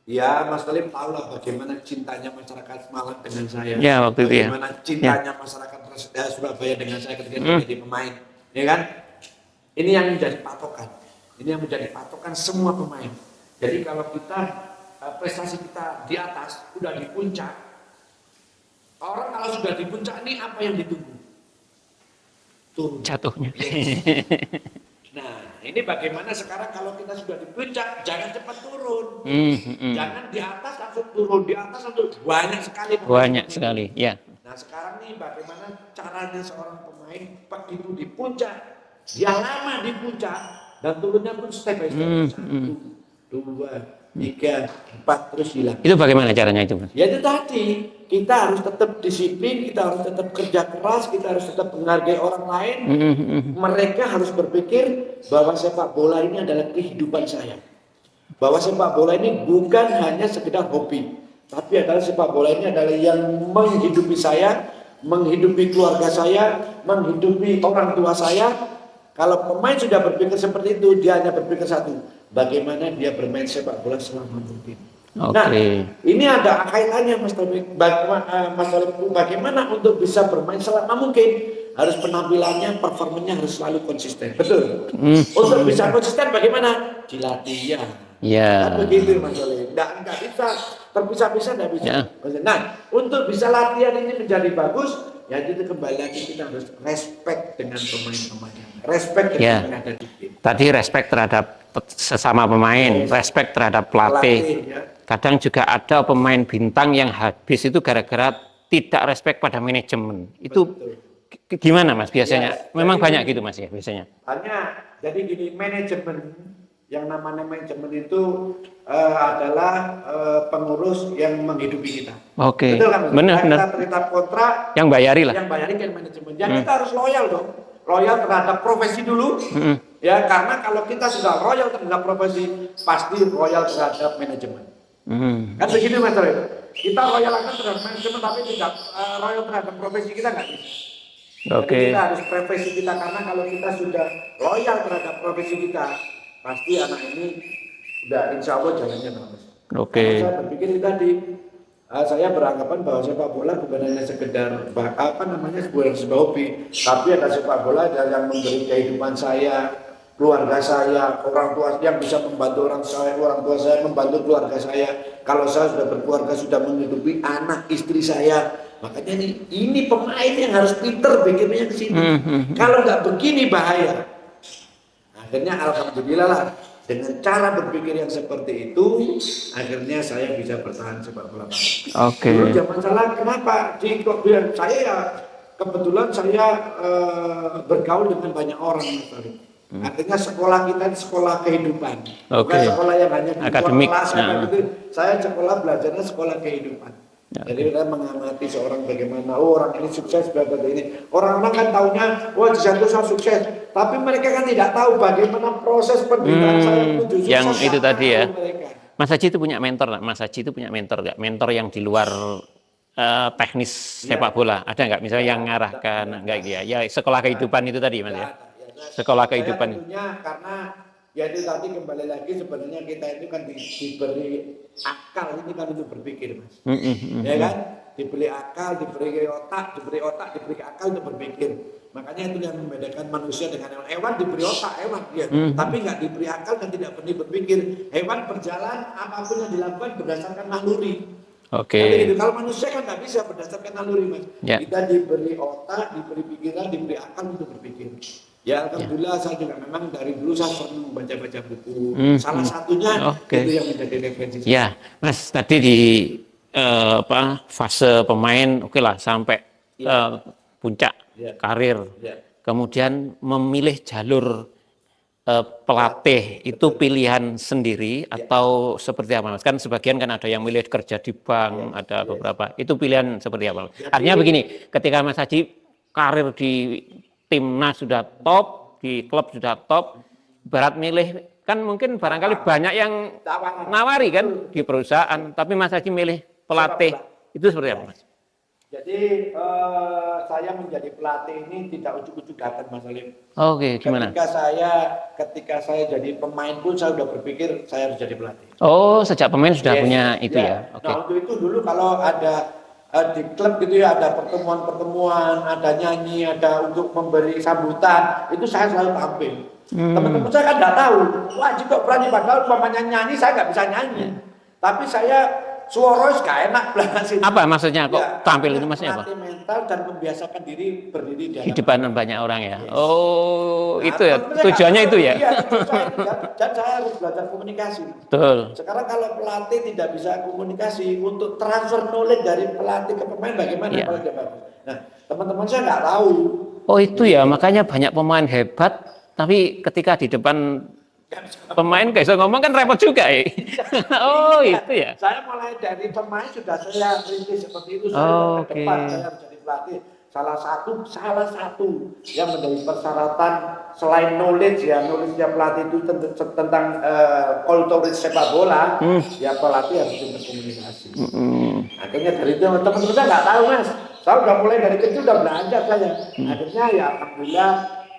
ya Mas Kalim tahu lah bagaimana cintanya masyarakat Malang dengan saya.
Ya, waktu itu ya.
Bagaimana cintanya masyarakat Surabaya dengan saya ketika menjadi pemain, ya kan? Ini yang menjadi patokan. Ini yang menjadi patokan semua pemain. Jadi kalau kita prestasi kita di atas, udah di puncak, orang kalau sudah di puncak ini apa yang ditunggu? Turun.
Jatuhnya.
Nah, ini bagaimana sekarang kalau kita sudah di puncak, jangan cepat turun. Jangan di atas langsung turun, di atas langsung banyak sekali.
Banyak sekali, ya.
Nah, sekarang nih bagaimana caranya seorang pemain begitu di puncak, dia lama di puncak dan turunnya pun step by step. 1, 2, 3, 4 terus hilang.
Itu bagaimana caranya itu Mas?
Ya itu tadi, kita harus tetap disiplin, kita harus tetap kerja keras, kita harus tetap menghargai orang lain. Mereka harus berpikir bahwa sepak bola ini adalah kehidupan saya. Bahwa sepak bola ini bukan hanya sekedar hobi, tapi adalah sepak bola ini adalah yang menghidupi saya, menghidupi keluarga saya, menghidupi orang tua saya. Kalau pemain sudah berpikir seperti itu, dia hanya berpikir satu, bagaimana dia bermain sepak bola selama mungkin. Nah, ini ada kaitannya Mas Taufik. Bagaimana untuk bisa bermain selama mungkin? Harus penampilannya, performanya harus selalu konsisten. Betul. Untuk bisa konsisten bagaimana? Dilatih ya.
Ya.
Kan begitu Mas Taufik. Nggak bisa terpisah-pisah, nggak bisa.
Ya.
Nah, untuk bisa latihan ini menjadi bagus, ya itu kembali lagi kita harus respect dengan pemain-pemain, respect dengan yang ada di tim.
tadi respect terhadap sesama pemain, respect terhadap pelatih.
ya.
Kadang juga ada pemain bintang yang habis itu gara-gara tidak respect pada manajemen. Itu gimana Mas biasanya?
Ya,
Memang
jadi
banyak
gini,
gitu Mas ya biasanya.
hanya jadi gini, manajemen yang namanya manajemen itu adalah pengurus yang menghidupi kita.
Oke.
Betul kan? Mas?
Benar,
Nah,
benar.
kita terikat kontrak,
Yang bayari lah.
yang bayarin kan manajemen. Ya kita harus loyal dong. Loyal terhadap profesi dulu.
Mm-mm.
Ya, karena kalau kita sudah loyal terhadap profesi, pasti loyal terhadap manajemen. Kan begini Mas Roy. Kita loyal akan terhadap manajemen tapi tidak loyal terhadap profesi kita nggak bisa. Jadi
Oke.
kita harus profesi kita, karena kalau kita sudah loyal terhadap profesi kita, pasti anak ini udah insya Allah jalannya bagus.
Oke.
Karena saya berpikir tadi, saya beranggapan bahwa sepak bola bukan hanya sekedar sebuah hobi, tapi ada sepak bola yang memberi kehidupan saya, keluarga saya, orang tua yang bisa membantu orang tua saya membantu keluarga saya. Kalau saya sudah berkeluarga, sudah menghidupi anak istri saya. Makanya ini pemain yang harus pinter bikinnya ke sini. Kalau nggak begini bahaya. Akhirnya alhamdulillah lah, dengan cara berpikir yang seperti itu, akhirnya saya bisa bertahan sepak bola.
Oke.
Dulu zaman salah kenapa? Saya ya kebetulan saya bergaul dengan banyak orang. Akhirnya sekolah kita ini sekolah kehidupan.
Oke.
Bukan sekolah yang hanya di
Akademik.
kelas,
Nah.
gitu. Saya sekolah belajarnya sekolah kehidupan. Jadi saya mengamati seorang bagaimana, orang ini sukses seperti ini. Orang-orang kan taunya, wah di satu saya sukses. Tapi mereka kan tidak tahu bagaimana proses penderitaan saya menuju sukses.
Yang itu tadi ya.
Mereka.
Mas Haji itu punya mentor nggak? Mas Haji itu punya mentor nggak? Mentor yang di luar teknis sepak bola ada nggak? Misalnya yang ngarahkan nggak ya? Ya sekolah kehidupan itu tadi Mas ya. Sekolah kehidupan.
Tentunya karena ya itu tadi kembali lagi sebenarnya kita itu kan diberi akal ini kan untuk berpikir Mas. Ya kan? Diberi akal, diberi otak, diberi akal untuk berpikir. Makanya itu yang membedakan manusia dengan hewan. Hewan diberi otak, hewan dia. Tapi nggak diberi akal dan tidak pernah berpikir. Hewan berjalan apapun yang dilakukan berdasarkan naluri.
Oke.
Gitu. Kalau manusia kan nggak bisa berdasarkan naluri Mas.
Ya.
Kita diberi otak, diberi pikiran, diberi akal untuk berpikir. Ya alhamdulillah saya juga memang dari dulu saya sering baca-baca buku. Salah satunya itu yang menjadi referensi.
Ya, Mas tadi di fase pemain oke lah sampai puncak karir. Kemudian memilih jalur pelatih itu pilihan sendiri atau seperti apa Mas? Kan sebagian kan ada yang milih kerja di bank, ada beberapa. Itu pilihan seperti apa? Artinya begini, ketika Mas Haji karir di timnas sudah top, di klub sudah top, berat milih kan mungkin barangkali banyak yang nawari kan di perusahaan, tapi Mas Haji milih pelatih itu seperti apa Mas?
Jadi saya menjadi pelatih ini tidak ujuk-ujuk datang Mas Alim.
Oke, gimana?
Ketika saya jadi pemain pun saya sudah berpikir saya harus jadi pelatih.
Oh, sejak pemain sudah punya itu ya. Oke.
Nah untuk itu dulu kalau ada di klub gitu ya ada pertemuan-pertemuan, ada nyanyi, ada untuk memberi sambutan, itu saya selalu tampil. Teman-teman saya kan nggak tahu, wah juga berani padahal umpamanya nyanyi saya nggak bisa nyanyi, tapi saya suara gak enak belakang.
Apa maksudnya kok
Ya,
tampil itu maksudnya apa?
melatih mental dan membiasakan diri berdiri di
Di depan banyak orang ya.
Yes.
Oh,
Nah,
itu ya
teman-teman
tujuannya
nggak
itu
tahu,
ya.
Iya, dan saya harus belajar komunikasi.
Betul.
Sekarang kalau pelatih tidak bisa komunikasi, untuk transfer knowledge dari pelatih ke pemain bagaimana?
Iya.
Kalau dia bagus. Nah, teman-teman saya nggak tahu.
Oh, itu ya makanya banyak pemain hebat tapi ketika di depan pemain gak bisa ngomong kan repot juga ya. Oh, itu ya.
Saya mulai dari pemain sudah saya rintis seperti itu. Saya
Oh,
ke depan,
oke.
saya harus jadi pelatih. Salah satu yang menjadi persyaratan selain knowledge pelatih itu tentang kultur sepak bola, ya pelatih harus bisa berkomunikasi. Akhirnya dari itu teman-teman saya nggak tahu Mas. Saya udah mulai dari kecil udah belajar saya. Akhirnya ya alhamdulillah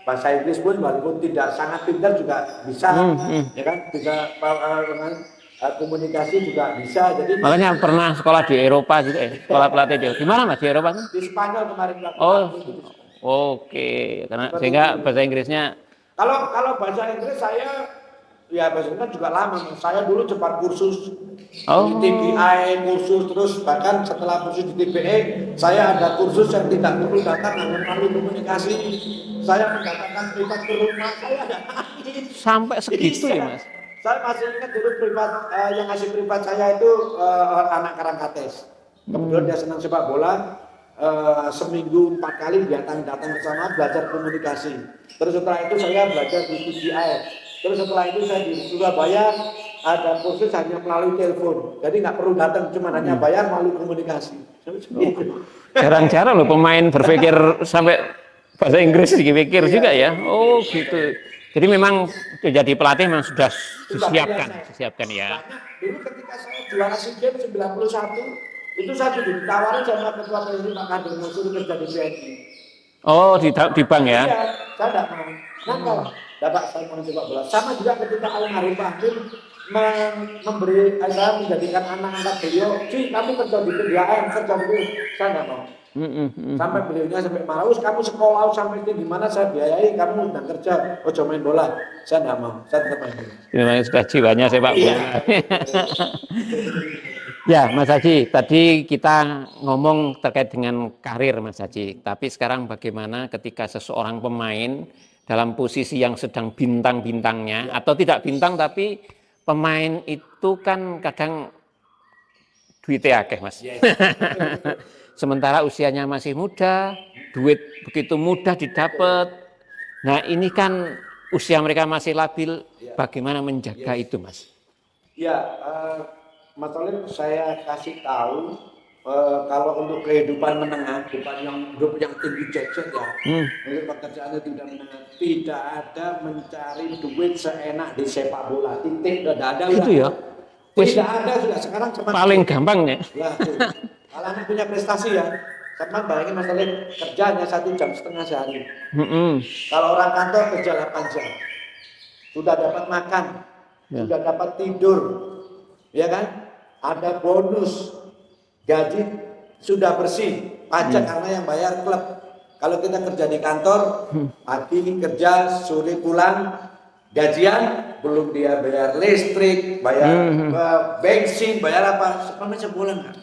bahasa Inggris pun walaupun tidak sangat pintar juga bisa, ya kan bisa komunikasi juga bisa. Jadi
Makanya pernah sekolah di Eropa juga ya. Sekolah pelatih di mana Mas di Eropa?
di Spanyol kemarin.
Oh, oke. Karena sehingga bahasa Inggrisnya
kalau bahasa Inggris saya Ya basket juga lama. Saya dulu cepat kursus
Oh.
di TBI, kursus terus bahkan setelah kursus di TBI, saya ada kursus yang tidak perlu datang hanya melalui komunikasi. Saya mendatangkan privat ke rumah, saya ada nangis.
Sampai segitu ya,
Iya.
Mas?
Saya masih ingat dulu privat yang ngasih privat saya itu anak Karangkates. Kebetulan dia senang sepak bola. Seminggu 4 kali datang bersama belajar komunikasi. Terus setelah itu saya belajar di TBI. Terus setelah itu saya di Surabaya ada kursus hanya melalui telepon. Jadi nggak perlu datang, cuma hanya bayar melalui komunikasi.
Jarang-jarang loh pemain berpikir sampai bahasa Inggris dipikir juga ya. Oh gitu. Jadi memang jadi pelatih memang sudah disiapkan ya.
Banyak. Dulu ketika saya juara SEA Games 91, itu saya sudah ditawarin sama ketua presiden Pak Kadir Musuh kerja di BNI.
Oh di bank ya?
Iya, saya tidak mau. Kenapa? Dapat saya mau sepak bola. Sama juga ketika almarhum Pak Hakim memberi saya menjadikan anak angkat beliau, kamu kerja di PDAM, kerja di saya tidak mau. Sampai beliaunya sampai marah, kamu sekolah sampai ini gimana saya biayai, kamu udah kerja, ojo main bola, saya tidak mau, saya tetap main bola.
Memang sudah jiwanya sepak bola. Ya, Mas Haji, tadi kita ngomong terkait dengan karir Mas Haji, tapi sekarang bagaimana ketika seseorang pemain dalam posisi yang sedang bintang-bintangnya, atau tidak bintang tapi pemain itu kan kadang duitnya akeh Mas.
Yes.
Sementara usianya masih muda, duit begitu mudah didapat. Nah ini kan usia mereka masih labil, bagaimana menjaga itu Mas?
Ya, Mas Tolim, saya kasih tahu kalau untuk kehidupan menengah, bukan yang hidup yang tinggi jejet ya, untuk pekerjaannya tidak menengah, tidak ada mencari duit seenak di sepak bola, titik, tidak ada.
Itu ya?
Tidak ada sudah sekarang cuma
paling gampang ya.
Lah, kalau anak punya prestasi ya, teman bayangin Mas Tolim kerja hanya 1,5 jam sehari. Kalau orang kantor kerja 8 jam, sudah dapat makan, sudah dapat tidur, ya kan? Ada bonus, gaji sudah bersih, pajak karena yang bayar klub. Kalau kita kerja di kantor, pagi kerja, sore pulang, gajian, belum dia bayar listrik, bayar bensin, bayar apa, sebulan kan?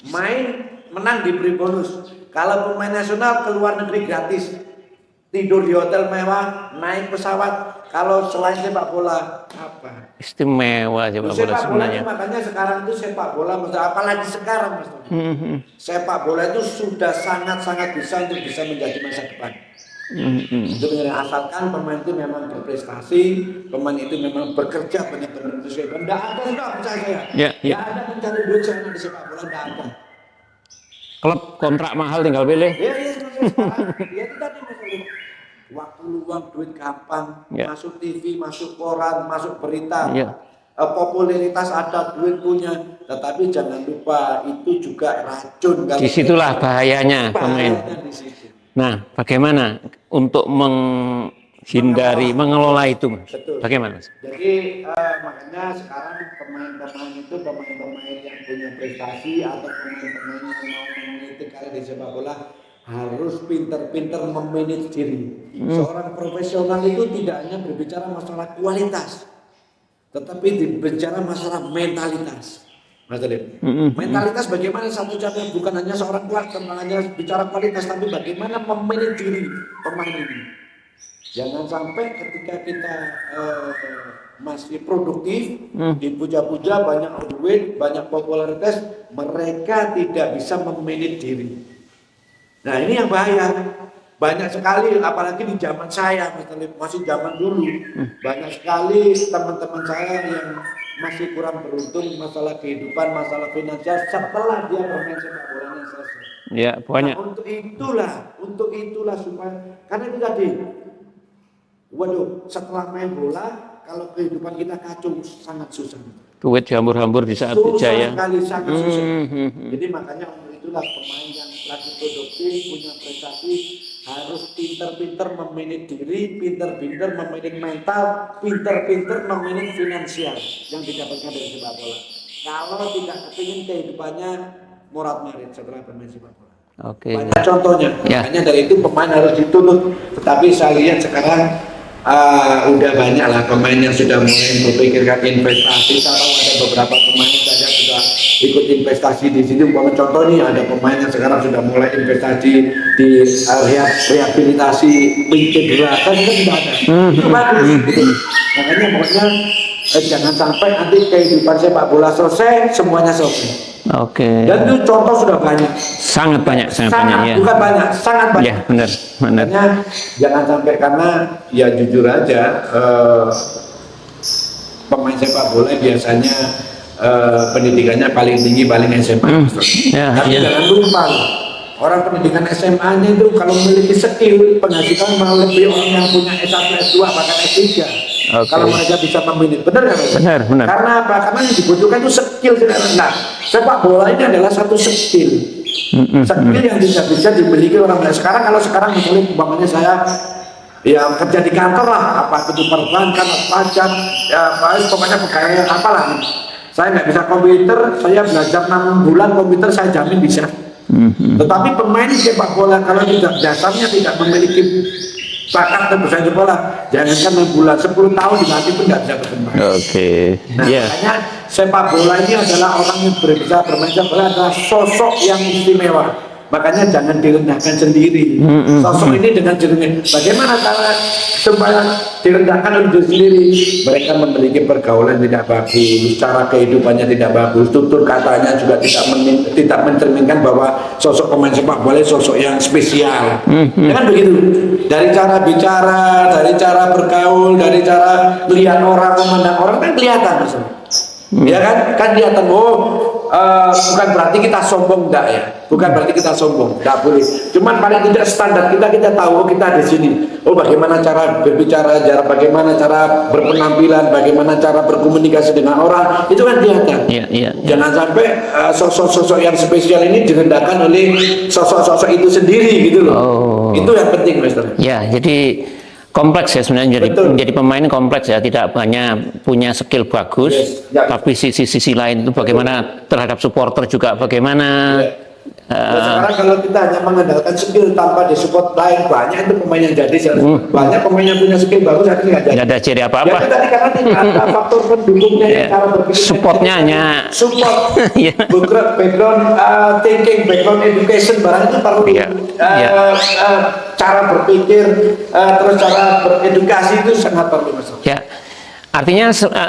Main, menang diberi bonus. Kalau pemain nasional keluar negeri gratis, tidur di hotel mewah, naik pesawat. Kalau selain sepak bola, apa?
Istimewa sepak bola sebenarnya.
Makanya sekarang itu sepak bola, apalagi sekarang Mas. Sepak bola itu sudah sangat-sangat bisa untuk bisa menjadi masa depan. Sebenarnya asalkan pemain itu memang berprestasi, pemain itu memang bekerja benar-benar sesuai. Tidak ada, tidak percaya saya. Tidak ada mencari duit sana di sepak bola, tidak ada.
Klub kontrak mahal tinggal pilih.
Ya itu tadi masalah. Waktu luang duit gampang, masuk TV, masuk koran, masuk berita, popularitas ada, duit punya, tetapi jangan lupa itu juga racun.
Disitulah bahayanya pemain. Nah, bagaimana untuk menghindari, mengelola itu?
Betul.
Bagaimana?
Jadi makanya sekarang pemain-pemain itu pemain-pemain yang punya prestasi atau pemain-pemain yang mau meniti karir di sepak bola harus pintar-pintar memanage diri. Seorang profesional itu tidak hanya berbicara masalah kualitas, tetapi berbicara masalah mentalitas. Mas Delim, mentalitas bagaimana satu cara bukan hanya seorang pelatih, hanya bicara kualitas, tapi bagaimana memanage diri pemain ini. Jangan sampai ketika kita masih produktif, dipuja-puja, banyak duit, banyak popularitas, mereka tidak bisa memanage diri. Nah ini yang bahaya. Banyak sekali, apalagi di zaman saya, masih zaman dulu, banyak sekali teman-teman saya yang masih kurang beruntung masalah kehidupan, masalah finansial setelah dia bermain sepak bolanya selesai.
Ya banyak.
Nah, untuk itulah supaya karena itu tadi, waduh, setelah main bola, kalau kehidupan kita kacau sangat susah.
Duit hambur-hambur di saat jaya.
Susah sekali, sangat susah. Jadi makanya untuk itulah pemain yang lagi produktif, punya prestasi, harus pinter-pinter memanage diri, pinter-pinter memanage mental, pinter-pinter memanage finansial yang didapatkan dari sepak bola. Kalau tidak kepingin kehidupannya morat-marit setelah bermain sepak bola.
Oke.
Banyak contohnya, makanya dari itu pemain harus dituntut. Tetapi saya lihat sekarang
udah banyak lah pemain yang sudah mulai berpikirkan investasi. Saya tahu ada beberapa pemain saja sudah ikut investasi di sini. Umpama contoh nih, ada pemain yang sekarang sudah mulai investasi di rehabilitasi cedera, kan itu sudah ada. Itu bagus. Gitu. Makanya pokoknya jangan sampai nanti kehidupan sepak bola selesai, semuanya selesai.
Oke.
Dan itu contoh sudah banyak.
Sangat banyak ya.
Bukan banyak, sangat banyak.
Ya, benar.
Makanya jangan sampai, karena ya jujur aja pemain sepak bola biasanya pendidikannya paling tinggi paling SMA. Tapi jangan lupa loh, orang pendidikan SMA-nya itu kalau memiliki skill penghasilan malah lebih orang yang punya S1, S2 bahkan S3. Kalau mereka bisa memilih, benar nggak?
Benar.
Karena apa? Karena yang dibutuhkan itu skill sekarang. Nah, sepak bola ini adalah satu skill. Skill yang bisa dimiliki orang lain. Kalau sekarang misalnya umpamanya saya ya kerja di kantor lah, apa itu perbankan, pajak, ya pokoknya pegawai apalah. Saya nggak bisa komputer, saya belajar 6 bulan komputer, saya jamin bisa. Tetapi pemain sepak bola kalau tidak dasarnya tidak memiliki bakat dan bermain bola, jangankan 6 bulan, 10 tahun dilatih pun tidak bisa berkembang. Nah, makanya sepak bola ini adalah orang yang bisa bermain sepak bola adalah sosok yang istimewa. Makanya jangan direndahkan sendiri. Sosok ini dengan jernih. Bagaimana supaya direndahkan oleh diri sendiri? Mereka memiliki pergaulan tidak bagus, cara kehidupannya tidak bagus, tutur katanya juga tidak mencerminkan bahwa sosok pemain sepak bola sosok yang spesial. Ya kan begitu? Dari cara bicara, dari cara bergaul, dari cara melihat orang, memandang orang kan kelihatan maksudnya. Ya kan kelihatan. Bukan berarti kita sombong, enggak ya, bukan berarti kita sombong, enggak boleh, cuman paling tidak standar kita tahu kita di sini, bagaimana cara berbicara, bagaimana cara berpenampilan, bagaimana cara berkomunikasi dengan orang, itu kan kelihatan. Jangan sampai sosok-sosok yang spesial ini direndahkan oleh sosok-sosok itu sendiri gitu loh. Itu yang penting, Mister.
Ya, jadi kompleks ya sebenarnya, menjadi pemain kompleks ya, tidak banyak punya skill bagus, tapi sisi lain itu bagaimana terhadap supporter juga bagaimana.
Sekarang kalau kita hanya mengandalkan skill tanpa disupport lain, banyak itu pemain yang jadi, banyak pemain yang punya skill bagus tapi nggak
ada jadi apa-apa.
Ya tadi karena tidak ada faktor pendukungnya, cara berpikir,
supportnya hanya
support, background thinking, background education, barang itu perlu. Cara berpikir, terus cara beredukasi itu sangat perlu, Mas.
Ya,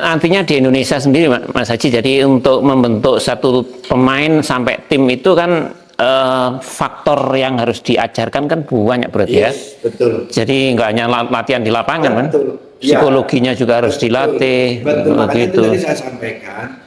artinya di Indonesia sendiri, Mas Haji, jadi untuk membentuk satu pemain sampai tim itu kan faktor yang harus diajarkan kan banyak berarti ya.
Betul.
Jadi nggak hanya latihan di lapangan kan, psikologinya juga harus dilatih.
Betul. Makanya itu tadi saya sampaikan,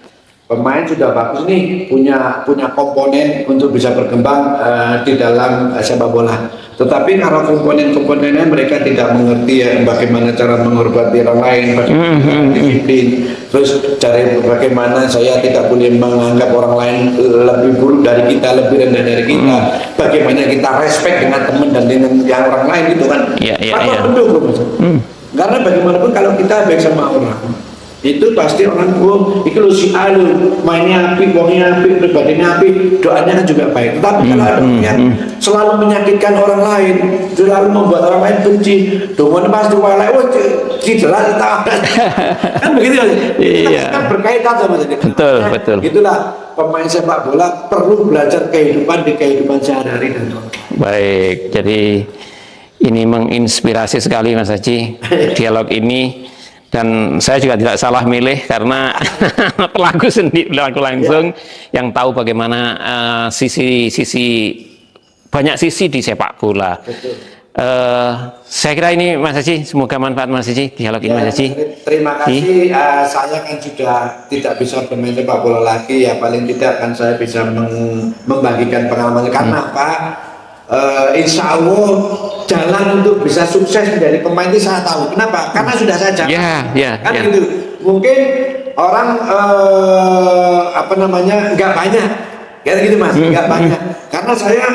pemain sudah bagus nih, punya komponen untuk bisa berkembang di dalam sepak bola. Tetapi kalau komponen-komponennya mereka tidak mengerti ya bagaimana cara menghormati orang lain, bagaimana disiplin, terus cari bagaimana saya tidak boleh menganggap orang lain lebih buruk dari kita, lebih rendah dari kita, bagaimana kita respect dengan teman dan dengan yang orang lain itu kan faktor pendukung. Karena bagaimanapun kalau kita baik sama orang, itu pasti orang itu lu si alu mainnya api, wongnya api, pribadinya api, doanya kan juga baik. Tapi kalau ada yang selalu menyakitkan orang lain, selalu membuat orang lain benci, doanya pasti walai, jelas kita kan begitu ya. Kita kan berkaitan sama tadi.
Betul.
Itulah pemain sepak bola perlu belajar kehidupan di kehidupan sehari-hari dan
baik. Jadi ini menginspirasi sekali, Mas Haji, dialog ini. Dan saya juga tidak salah milih karena pelaku langsung yang tahu bagaimana banyak sisi di sepak bola. Saya kira ini, Mas Haji, semoga manfaat, Mas Haji, dialog ini, Mas Haji.
Terima kasih. Saya kan sudah tidak bisa bermain sepak bola lagi, ya paling tidak kan saya bisa membagikan pengalaman. Karena apa? Insya Allah jalan untuk bisa sukses menjadi pemain itu saya tahu. Kenapa? Karena sudah saya jalan. Kan gitu. Mungkin orang nggak banyak, kayak gitu Mas, nggak banyak. Karena saya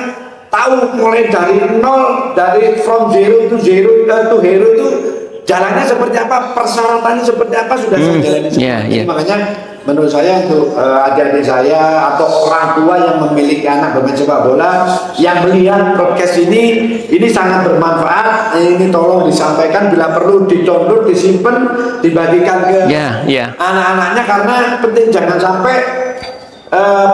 tahu mulai dari nol, dari from zero to hero itu jalannya seperti apa, persyaratannya seperti apa sudah saya jalani. Makanya
menurut saya untuk adik-adik saya atau orang tua yang memiliki anak bermain sepak bola yang melihat podcast ini sangat bermanfaat. Ini tolong disampaikan, bila perlu didownload, disimpan, dibagikan ke anak-anaknya, karena penting jangan sampai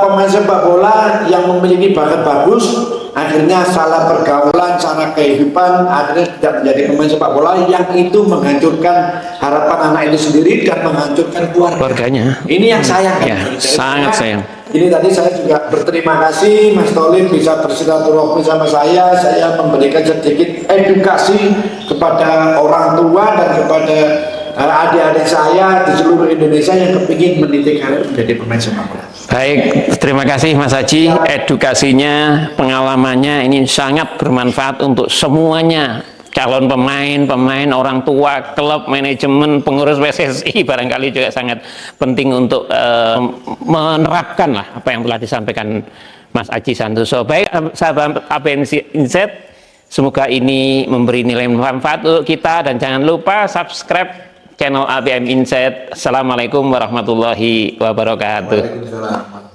pemain sepak bola yang memiliki bakat bagus akhirnya salah pergaulan, salah kehidupan, akhirnya tidak menjadi pemain sepak bola, yang itu menghancurkan harapan anak itu sendiri dan menghancurkan keluarganya. Ini yang sayang kan?
Ya, sangat sayang.
Ini tadi saya juga berterima kasih Mas Tolib bisa bersilaturahmi sama saya memberikan sedikit edukasi kepada orang tua dan kepada adik-adik saya di seluruh Indonesia yang kepingin meniti karir menjadi pemain sepak bola.
Baik, terima kasih Mas Haji, edukasinya, pengalamannya ini sangat bermanfaat untuk semuanya, calon pemain, orang tua, klub, manajemen, pengurus PSSI barangkali juga sangat penting untuk menerapkan lah apa yang telah disampaikan Mas Haji Santoso. Baik, sahabat ABM Insight, semoga ini memberi nilai manfaat untuk kita, dan jangan lupa subscribe channel ABM Insight. Assalamualaikum warahmatullahi wabarakatuh.
Waalaikumsalam.